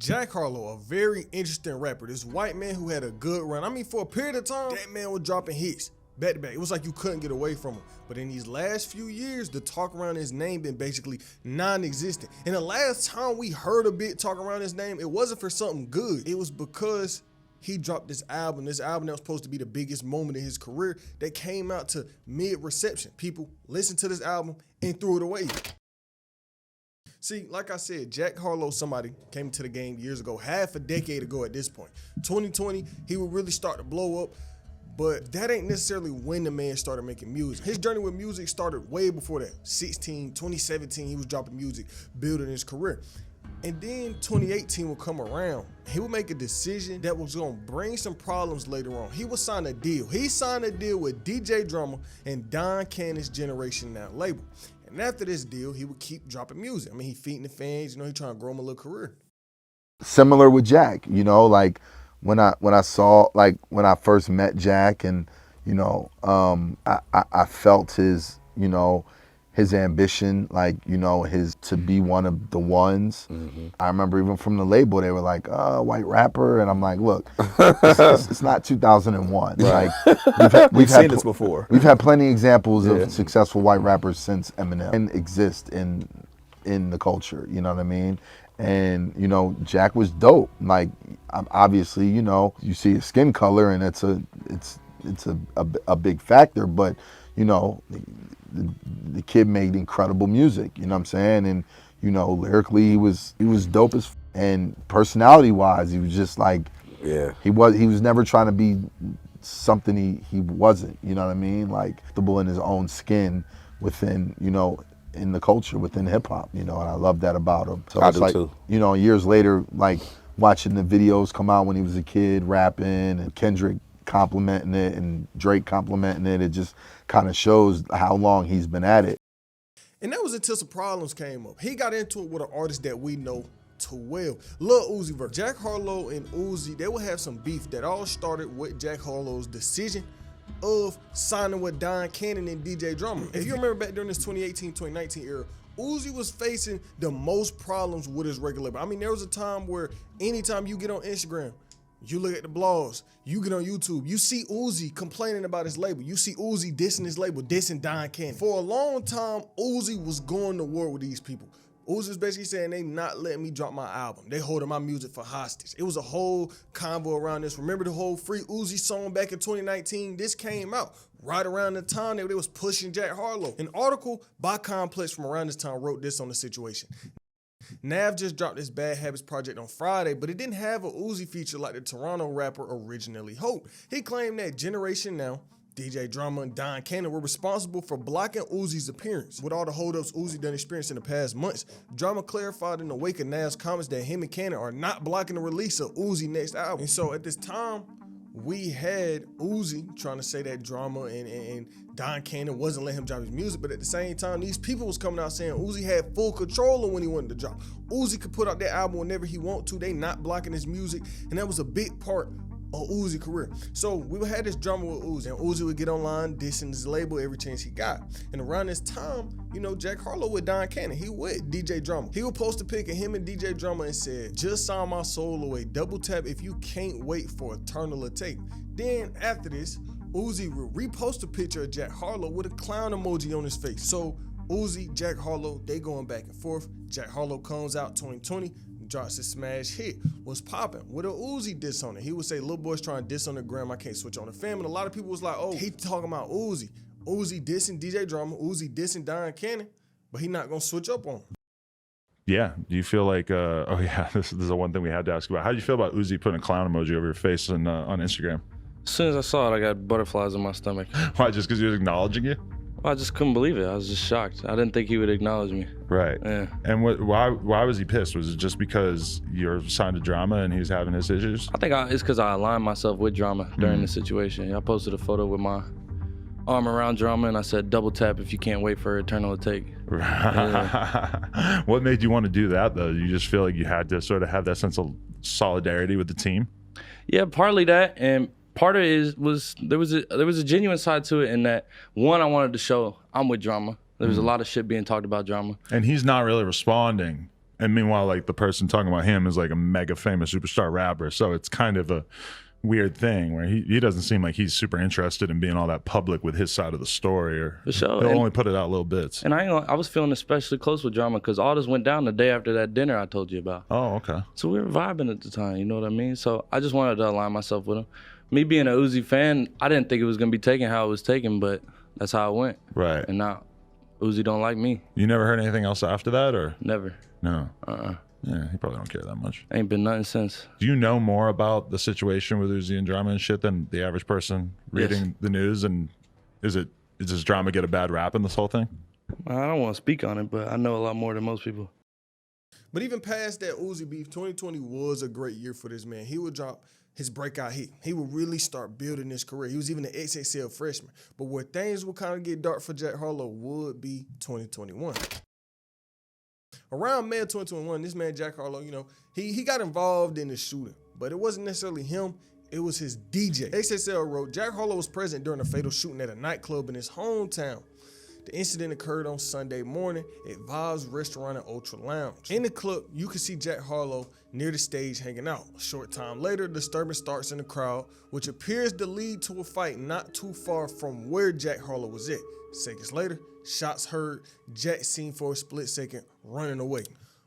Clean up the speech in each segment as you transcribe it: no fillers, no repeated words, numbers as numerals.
Jack Harlow, a very interesting rapper. This white man who had a good run. I mean, for a period of time, that man was dropping hits back to back. It was like you couldn't get away from him. But in these last few years, the talk around his name been basically non-existent. And the last time we heard a bit talk around his name, it wasn't for something good. It was because he dropped this album that was supposed to be the biggest moment in his career that came out to mid-reception. People listened to this album and threw it away. See, like I said, Jack Harlow, somebody came into the game years ago, half a decade ago at this point. 2020, he would really start to blow up, but that ain't necessarily when the man started making music. His journey with music started way before that. 2017, he was dropping music, building his career. And then 2018 will come around. He would make a decision that was gonna bring some problems later on. He would sign a deal. He signed a deal with DJ Drummer and Don Cannon's Generation Now label. And after this deal, he would keep dropping music. I mean, he feeding the fans, he trying to grow him a little career. Similar with Jack, like when I first met Jack and, I felt his, his ambition, his to be one of the ones. Mm-hmm. I remember even from the label, they were like, white rapper. And I'm like, look, it's not 2001. Right. Like we've seen this before. We've had plenty of examples of successful white rappers since Eminem and exist in the culture, you know what I mean? And, Jack was dope. Like, obviously, you see his skin color and it's a big factor, but, the kid made incredible music, you know what I'm saying? And, lyrically he was dope as and personality wise, he was just like, he was never trying to be something he wasn't, you know what I mean? Like, comfortable in his own skin within, in the culture, within hip hop, and I love that about him. So it's like, too. Years later, like watching the videos come out when he was a kid rapping and Kendrick complimenting it and Drake complimenting it, it just kind of shows how long he's been at it. And that was until some problems came up. He got into it with an artist that we know too well, Lil Uzi Vert. Jack Harlow and Uzi, they would have some beef that all started with Jack Harlow's decision of signing with Don Cannon and DJ Drummer. If you remember back during this 2018, 2019 era, Uzi was facing the most problems with his record label. I mean, there was a time where anytime you get on Instagram, you look at the blogs, you get on YouTube, you see Uzi complaining about his label. You see Uzi dissing his label, dissing Don Cannon. For a long time, Uzi was going to war with these people. Uzi was basically saying they not letting me drop my album. They holding my music for hostage. It was a whole convo around this. Remember the whole Free Uzi song back in 2019? This came out right around the time that they was pushing Jack Harlow. An article by Complex from around this time wrote this on the situation. Nav just dropped his Bad Habits project on Friday, but it didn't have a Uzi feature like the Toronto rapper originally hoped. He claimed that Generation Now, DJ Drummer, and Don Cannon were responsible for blocking Uzi's appearance. With all the holdups Uzi done experienced in the past months, Drummer clarified in the wake of Nav's comments that him and Cannon are not blocking the release of Uzi's next album. And so at this time, we had Uzi trying to say that Drama and Don Cannon wasn't letting him drop his music, but at the same time, these people was coming out saying Uzi had full control of when he wanted to drop. Uzi could put out that album whenever he want to. They not blocking his music, and that was a big part of Uzi's career. So we would have this drama with Uzi, and Uzi would get online dissing his label every chance he got. And around this time, Jack Harlow with Don Cannon, he with DJ Drummer. He would post a pic of him and DJ Drummer and said, "Just sign my soul away, double tap if you can't wait for Eternal to Take." Then after this, Uzi would repost a picture of Jack Harlow with a clown emoji on his face. So Uzi, Jack Harlow, they going back and forth. Jack Harlow comes out 2020, drops his smash hit, was popping with a Uzi diss on it. He would say, "Little boy's trying to diss on the gram, I can't switch on the fam." And a lot of people was like, oh, he talking about Uzi. Uzi dissing DJ Drummer, Uzi dissing Don Cannon, but he not gonna switch up on him. Yeah. Do you feel like, this is the one thing we had to ask about. How do you feel about Uzi putting a clown emoji over your face on Instagram? As soon as I saw it, I got butterflies in my stomach. Why, just because he was acknowledging you? Well, I just couldn't believe it. I was just shocked. I didn't think he would acknowledge me. Right. Yeah. And why was he pissed? Was it just because you're signed to Drama and he's having his issues? I think it's because I aligned myself with Drama during the situation. I posted a photo with my arm around Drama and I said, "Double tap if you can't wait for Eternal to Take." Yeah. What made you want to do that, though? You just feel like you had to sort of have that sense of solidarity with the team? Yeah, partly that, and part of it was there was a genuine side to it in that, one, I wanted to show I'm with Drama. There was a lot of shit being talked about Drama. And he's not really responding And meanwhile, like the person talking about him is like a mega famous superstar rapper. So it's kind of a weird thing where he doesn't seem like he's super interested in being all that public with his side of the story, or For sure. he'll only put it out little bits. And I was feeling especially close with Drama because all this went down the day after that dinner I told you about. Oh, okay. So we were vibing at the time, you know what I mean? So I just wanted to align myself with him. Me being a Uzi fan, I didn't think it was going to be taken how it was taken, but that's how it went. Right. And now Uzi don't like me. You never heard anything else after that, or? Never. No. Yeah, he probably don't care that much. Ain't been nothing since. Do you know more about the situation with Uzi and Drama and shit than the average person reading the news? And does Drama get a bad rap in this whole thing? I don't want to speak on it, but I know a lot more than most people. But even past that Uzi beef, 2020 was a great year for this man. He would drop his breakout hit. He would really start building his career. He was even an XXL freshman. But where things would kind of get dark for Jack Harlow would be 2021. Around May of 2021, this man, Jack Harlow, you know, he got involved in the shooting. But it wasn't necessarily him. It was his DJ. XXL wrote, Jack Harlow was present during a fatal shooting at a nightclub in his hometown. The incident occurred on Sunday morning at Vibes Restaurant and Ultra Lounge. In the clip, you can see Jack Harlow near the stage hanging out. A short time later, disturbance starts in the crowd, which appears to lead to a fight not too far from where Jack Harlow was at. Seconds later, shots heard, Jack seen for a split second running away.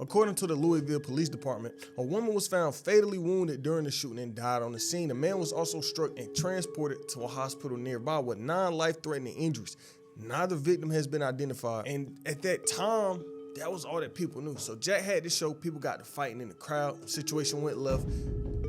According to the Louisville Police Department, a woman was found fatally wounded during the shooting and died on the scene. A man was also struck and transported to a hospital nearby with 9 life-threatening injuries. Neither victim has been identified. And at that time, that was all that people knew. So Jack had to show people got to fighting in the crowd. Situation went left.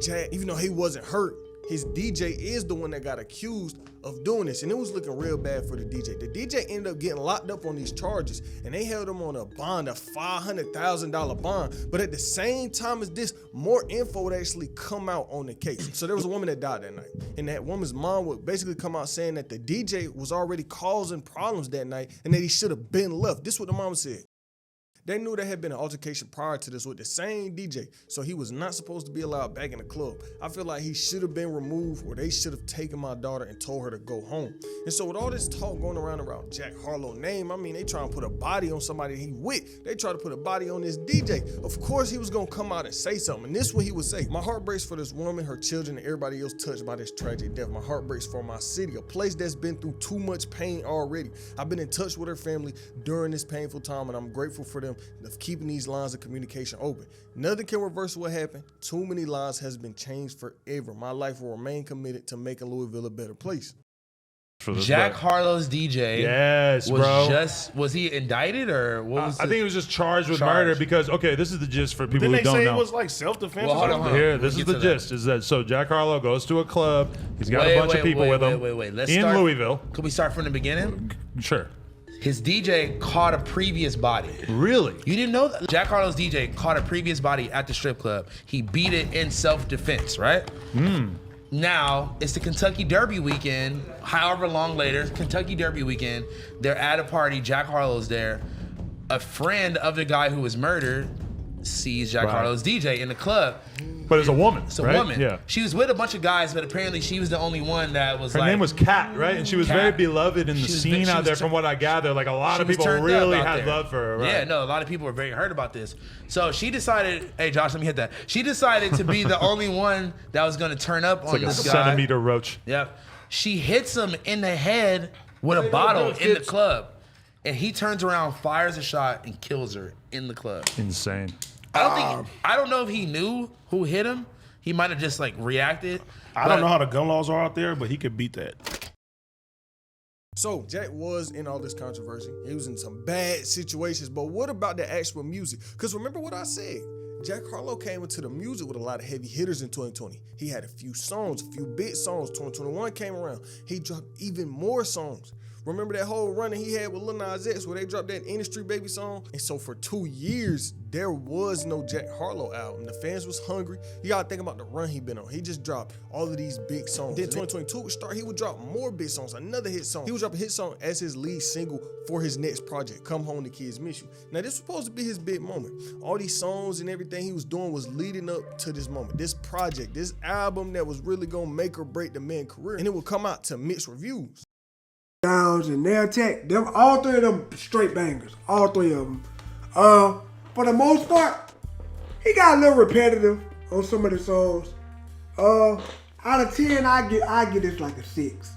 Jack, even though he wasn't hurt, his DJ is the one that got accused of doing this. And it was looking real bad for the DJ. The DJ ended up getting locked up on these charges, and they held him on a bond, a $500,000 bond. But at the same time as this, more info would actually come out on the case. So there was a woman that died that night, and that woman's mom would basically come out saying that the DJ was already causing problems that night and that he should have been left. This is what the mom said. They knew there had been an altercation prior to this with the same DJ, so he was not supposed to be allowed back in the club. I feel like he should have been removed, or they should have taken my daughter and told her to go home. And so with all this talk going around Jack Harlow's name, I mean, they trying to put a body on somebody he with. They try to put a body on this DJ. Of course, he was going to come out and say something. And this is what he would say. My heart breaks for this woman, her children, and everybody else touched by this tragic death. My heart breaks for my city, a place that's been through too much pain already. I've been in touch with her family during this painful time, and I'm grateful for them of keeping these lines of communication open. Nothing can reverse what happened. Too many lives has been changed forever. My life will remain committed to making Louisville a better place. Jack Harlow's DJ. Yes, Was he indicted or what was I think he was just charged with murder because, okay, this is the gist for people who don't know. Didn't they say it was like self-defense? Well, hold on. Here, this is the gist. Is that so? Jack Harlow goes to a club. He's got a bunch of people with him. Let's in start, Louisville. Could we start from the beginning? Sure. His DJ caught a previous body. Really? You didn't know that? Jack Harlow's DJ caught a previous body at the strip club. He beat it in self-defense, right? Now, it's the Kentucky Derby weekend, however long later, Kentucky Derby weekend. They're at a party, Jack Harlow's there. A friend of the guy who was murdered sees Jack Harlow's DJ in the club. But it's a woman, It's a right? woman. Yeah. She was with a bunch of guys, but apparently she was the only one that was Her name was Kat, right? And she was Kat. very beloved in the scene out there, from what I gather. Like, a lot of people really had love for her, right? Yeah, no, a lot of people were very hurt about this. So she decided, hey, Josh, let me hit that. She decided to be the only one that was going to turn up on this guy. Like a centimeter roach. Yep. She hits him in the head with a bottle in the club. And he turns around, fires a shot, and kills her in the club. Insane. I don't know if he knew who hit him. He might have just like reacted. I don't know how the gun laws are out there, but he could beat that. So Jack was in all this controversy. He was in some bad situations, but what about the actual music? Because remember what I said. Jack Harlow came into the music with a lot of heavy hitters in 2020. He had a few songs, a few big songs. 2021 came around. He dropped even more songs. Remember that whole run that he had with Lil Nas X where they dropped that Industry Baby song? And so for 2 years, there was no Jack Harlow album. The fans was hungry. You gotta think about the run he been on. He just dropped all of these big songs. Then 2022 would start, he would drop more big songs, another hit song. He would drop a hit song as his lead single for his next project, Come Home, the Kids Miss You. Now this was supposed to be his big moment. All these songs and everything he was doing was leading up to this moment, this project, this album that was really gonna make or break the man's career. And it would come out to mixed reviews. Downs and their attack, them all three of them straight bangers, all three of them. For the most part, he got a little repetitive on some of the songs. Out of 10, I give this like a 6.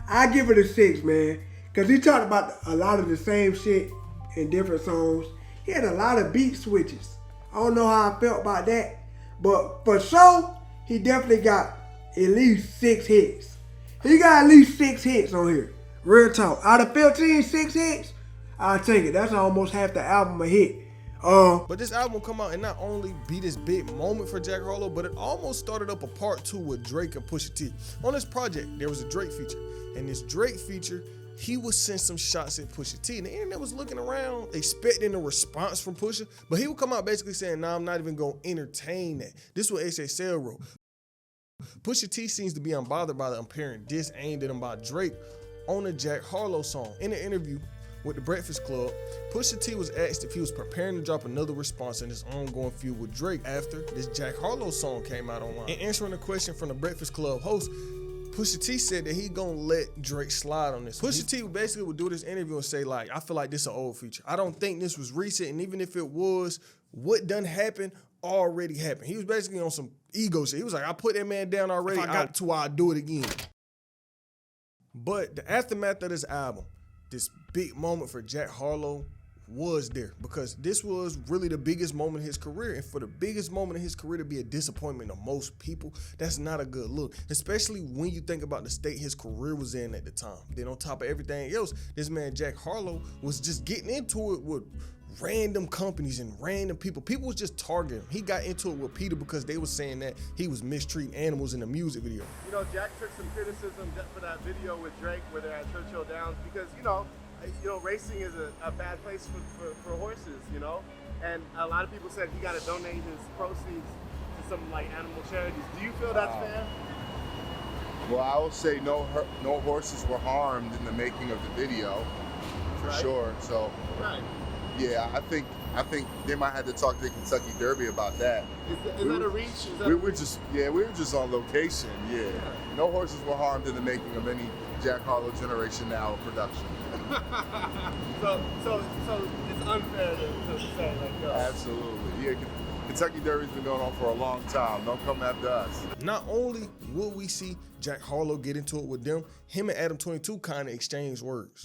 I give it a 6, man, because he talked about a lot of the same shit in different songs. He had a lot of beat switches. I don't know how I felt about that, but for sure, he definitely got at least 6 hits. He got at least 6 hits on here. Real talk. Out of 15, 6 hits, I'll take it. That's almost half the album a hit. But this album come out and not only be this big moment for Jack Harlow, but it almost started up a part 2 with Drake and Pusha T. On this project, there was a Drake feature. And this Drake feature, he would send some shots at Pusha T. And the internet was looking around, expecting a response from Pusha. But he would come out basically saying, nah, I'm not even going to entertain that. This is what HSL wrote. Pusha T seems to be unbothered by the apparent diss aimed at him by Drake on the Jack Harlow song. In an interview with The Breakfast Club, Pusha T was asked if he was preparing to drop another response in his ongoing feud with Drake after this Jack Harlow song came out online. In answering a question from the Breakfast Club host, Pusha T said that he gonna let Drake slide on this. Pusha T basically would do this interview and say like, I feel like this is an old feature. I don't think this was recent, and even if it was, what done happened already happened. He was basically on some ego shit. He was like, I put that man down already. If I got to, I'll do it again. But the aftermath of this album, this big moment for Jack Harlow was there, because this was really the biggest moment in his career. And for the biggest moment in his career to be a disappointment to most people, that's not a good look, especially when you think about the state his career was in at the time. Then on top of everything else, this man Jack Harlow was just getting into it with random companies and random people. People was just targeting him. He got into it with Peter because they was saying that he was mistreating animals in the music video. You know, Jack took some criticism for that video with Drake where they're at Churchill Downs because, you know, racing is a bad place for horses, you know? And a lot of people said he got to donate his proceeds to some like animal charities. Do you feel that's fair? Well, I will say no horses were harmed in the making of the video, for sure. So, yeah, I think they might have to talk to the Kentucky Derby about that. Is that a reach? We were just on location. Yeah, no horses were harmed in the making of any Jack Harlow Generation Now production. so it's unfair to say like that. Absolutely, yeah. Kentucky Derby's been going on for a long time. Don't come after us. Not only will we see Jack Harlow get into it with them, him and Adam 22 kind of exchange words.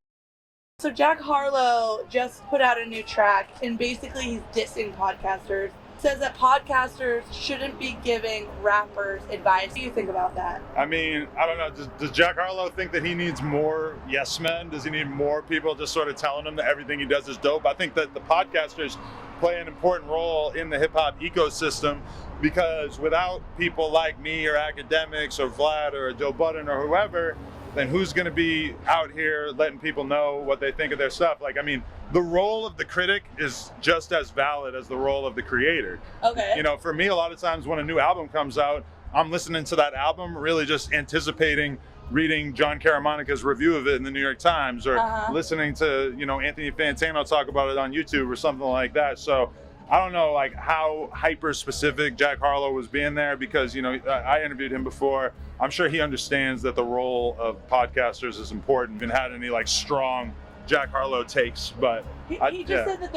So Jack Harlow just put out a new track, and basically he's dissing podcasters. Says that podcasters shouldn't be giving rappers advice. What do you think about that? I mean, I don't know. Does Jack Harlow think that he needs more yes men? Does he need more people just sort of telling him that everything he does is dope? I think that the podcasters play an important role in the hip hop ecosystem, because without people like me or academics or Vlad or Joe Budden or whoever, then who's going to be out here letting people know what they think of their stuff? Like, I mean, the role of the critic is just as valid as the role of the creator. Okay. You know, for me, a lot of times when a new album comes out, I'm listening to that album, really just anticipating reading John Caramonica's review of it in the New York Times, or listening to, you know, Anthony Fantano talk about it on YouTube or something like that. So I don't know like how hyper specific Jack Harlow was being there, because, you know, I interviewed him before. I'm sure he understands that the role of podcasters is important. And had any like strong Jack Harlow takes, but he just said that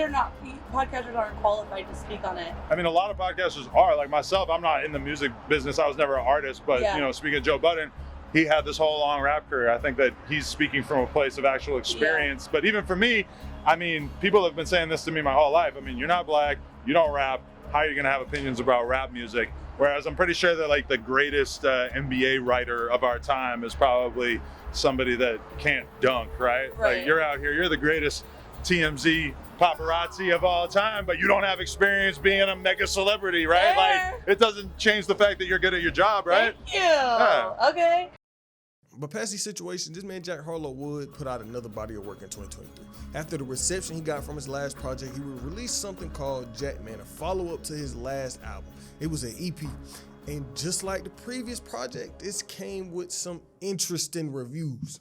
podcasters aren't qualified to speak on it. I mean, a lot of podcasters are. Like myself, I'm not in the music business. I was never an artist, but you know, speaking of Joe Budden, he had this whole long rap career. I think that he's speaking from a place of actual experience. But even for me, I mean, people have been saying this to me my whole life. I mean, you're not black, you don't rap. How are you going to have opinions about rap music? Whereas I'm pretty sure that like the greatest NBA writer of our time is probably somebody that can't dunk, right? Like you're out here, you're the greatest TMZ paparazzi of all time, but you don't have experience being a mega celebrity, right? Like it doesn't change the fact that you're good at your job, right? Thank you. Yeah. Okay. But past these situations, this man Jack Harlow would put out another body of work in 2023. After the reception he got from his last project, he would release something called Jackman, a follow-up to his last album. It was an EP. And just like the previous project, this came with some interesting reviews.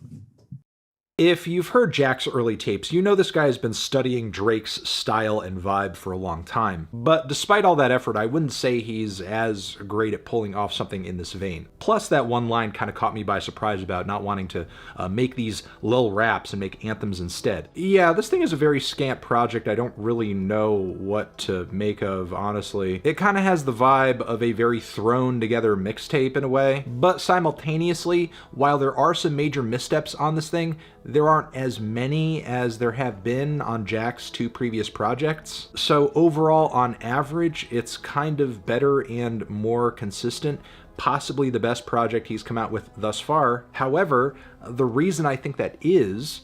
If you've heard Jack's early tapes, you know this guy has been studying Drake's style and vibe for a long time. But despite all that effort, I wouldn't say he's as great at pulling off something in this vein. Plus, that one line kind of caught me by surprise about not wanting to make these lil raps and make anthems instead. Yeah, this thing is a very scant project I don't really know what to make of, honestly. It kind of has the vibe of a very thrown together mixtape in a way, but simultaneously, while there are some major missteps on this thing, there aren't as many as there have been on Jack's 2 previous projects. So overall, on average, it's kind of better and more consistent, possibly the best project he's come out with thus far. However, the reason I think that is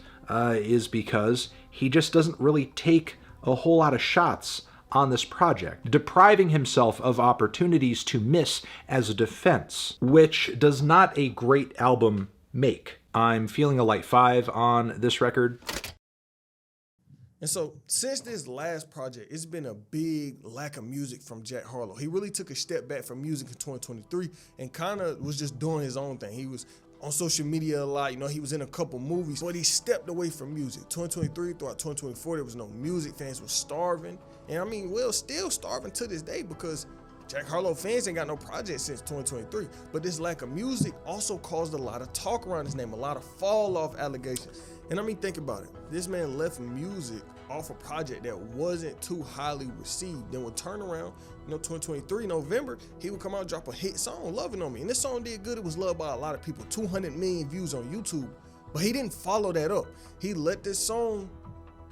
because he just doesn't really take a whole lot of shots on this project, depriving himself of opportunities to miss as a defense, which does not a great album make. I'm feeling a light 5 on this record. And so, since this last project, it's been a big lack of music from Jack Harlow. He really took a step back from music in 2023 and kind of was just doing his own thing. He was on social media a lot, he was in a couple movies, but he stepped away from music. 2023, throughout 2024, there was no music. Fans were starving. And still starving to this day because Jack Harlow fans ain't got no project since 2023, but this lack of music also caused a lot of talk around his name, a lot of fall off allegations. And think about it. This man left music off a project that wasn't too highly received. Then would turn around, 2023 November, he would come out and drop a hit song, Loving on Me. And this song did good. It was loved by a lot of people, 200 million views on YouTube, but he didn't follow that up. He let this song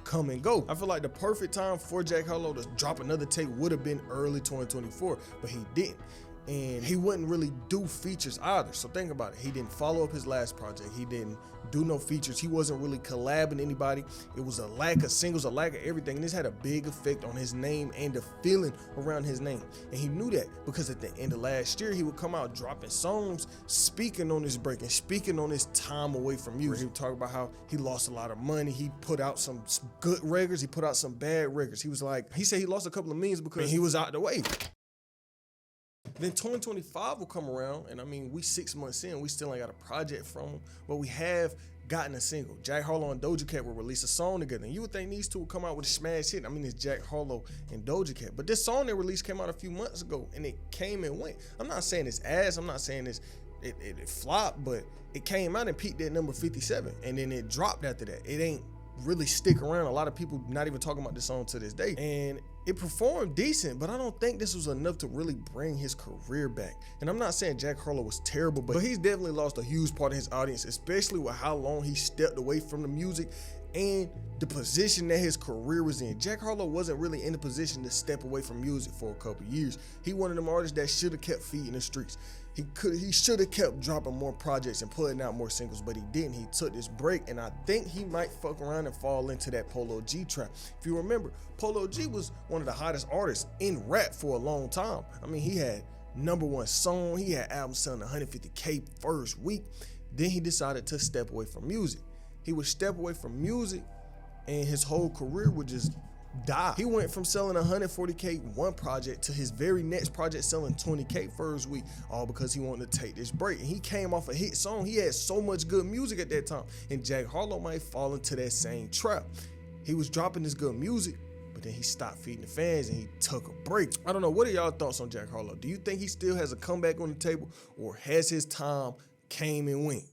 come and go. I feel like the perfect time for Jack Harlow to drop another tape would have been early 2024, but he didn't. And he wouldn't really do features either. So think about it. He didn't follow up his last project. He didn't do no features. He wasn't really collabing anybody. It was a lack of singles, a lack of everything. And this had a big effect on his name and the feeling around his name. And he knew that because at the end of last year, he would come out dropping songs, speaking on his break and speaking on his time away from music. He would talk about how he lost a lot of money. He put out some good records. He put out some bad records. He said he lost a couple of millions because he was out the way. Then 2025 will come around, and we 6 months in, we still ain't got a project from him, but we have gotten a single. Jack Harlow and Doja Cat will release a song together, and you would think these two would come out with a smash hit. It's Jack Harlow and Doja Cat, but this song they released came out a few months ago, and it came and went. I'm not saying it's ass, I'm not saying it flopped, but it came out and peaked at number 57, and then it dropped after that. It ain't really stick around. A lot of people not even talking about this song to this day, and it performed decent, but I don't think this was enough to really bring his career back. And I'm not saying Jack Harlow was terrible, but he's definitely lost a huge part of his audience, especially with how long he stepped away from the music and the position that his career was in. Jack Harlow wasn't really in the position to step away from music for a couple years. He one of them artists that should have kept feet in the streets. He should have kept dropping more projects and putting out more singles, but he didn't. He took this break, and I think he might fuck around and fall into that Polo G trap. If you remember, Polo G was one of the hottest artists in rap for a long time. He had #1 song. He had albums selling 150K first week. Then he decided to step away from music. He would step away from music, and his whole career would just die. He went from selling 140K one project to his very next project selling 20K first week, all because he wanted to take this break. And he came off a hit song. He had so much good music at that time, and Jack Harlow might fall into that same trap. He was dropping this good music, but then he stopped feeding the fans and he took a break. I don't know, what are y'all thoughts on Jack Harlow? Do you think he still has a comeback on the table, or has his time came and went?